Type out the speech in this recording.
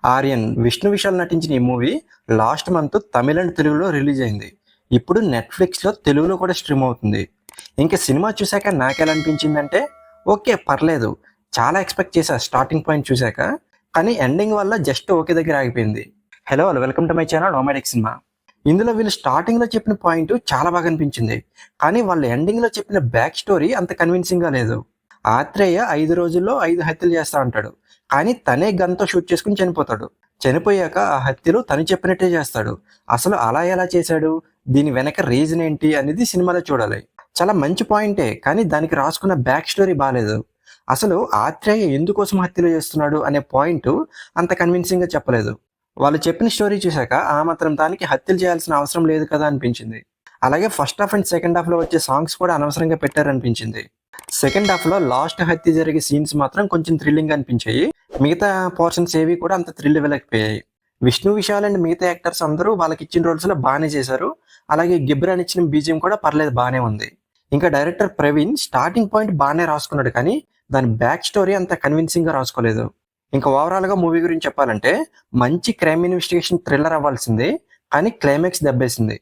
ఆర్యన్ విష్ణు విశాల్ నటించిన ఈ movie last month Tamil and తెలుగులో రిలీజ్ అయింది. ఇప్పుడు నెట్ఫ్లిక్స్లో తెలుగులో కూడా స్ట్రీమ్ అవుతుంది. ఇంకా సినిమా చూశాక నాకెలా అనిపించిందంటే ఓకే పర్లేదు, చాలా ఎక్స్పెక్ట్ చేశా స్టార్టింగ్ పాయింట్ చూశాక, కానీ ఎండింగ్ వల్ల జస్ట్ ఓకే దగ్గర ఆగిపోయింది. Hello welcome to my channel nomadic cinema. ఇందులో వీళ్ళు స్టార్టింగ్లో చెప్పిన పాయింట్ చాలా బాగా అనిపించింది, కానీ వాళ్ళు ఎండింగ్లో చెప్పిన బ్యాక్ స్టోరీ అంత కన్విన్సింగ్గా లేదు. ఆత్రేయ 5 రోజుల్లో 5 హత్యలు చేస్తా అంటాడు, కానీ తనే గన్తో షూట్ చేసుకుని చనిపోతాడు. చనిపోయాక ఆ హత్యలు తను చెప్పినట్టే చేస్తాడు. అసలు అలా ఎలా చేశాడు, దీని వెనక రీజన్ ఏంటి అనేది సినిమాలో చూడాలి. చాలా మంచి పాయింటే, కానీ దానికి రాసుకున్న బ్యాక్ స్టోరీ బాగాలేదు. అసలు ఆత్రేయ ఎందుకోసం హత్యలు చేస్తున్నాడు అనే పాయింట్ అంత కన్విన్సింగ్గా చెప్పలేదు. వాళ్ళు చెప్పిన స్టోరీ చూశాక ఆ మాత్రం దానికి హత్యలు చేయాల్సిన అవసరం లేదు కదా అనిపించింది. అలాగే ఫస్ట్ హాఫ్ అండ్ సెకండ్ హాఫ్లో వచ్చే సాంగ్స్ కూడా అనవసరంగా పెట్టారనిపించింది. సెకండ్ హాఫ్లో లాస్ట్ హత్య జరిగే సీన్స్ మాత్రం కొంచెం థ్రిల్లింగ్ అనిపించాయి. మిగతా పోర్షన్స్ ఏవి కూడా అంత థ్రిల్ ఇవ్వలేకపోయాయి. విష్ణు విశాల్ అండ్ మిగతా యాక్టర్స్ అందరూ వాళ్ళకి ఇచ్చిన రోల్స్లో బాగానే చేశారు. అలాగే గిబ్రాన్ ఇచ్చిన బీజియం కూడా పర్లేదు, బాగానే ఉంది. ఇంకా డైరెక్టర్ ప్రవీణ్ స్టార్టింగ్ పాయింట్ బాగానే రాసుకున్నాడు, కానీ దాని బ్యాక్ స్టోరీ అంత కన్విన్సింగ్గా రాసుకోలేదు. ఇంకా ఓవరాల్గా మూవీ గురించి చెప్పాలంటే మంచి క్రైమ్ ఇన్వెస్టిగేషన్ థ్రిల్లర్ అవ్వాల్సిందే, కానీ క్లైమాక్స్ దెబ్బేసింది.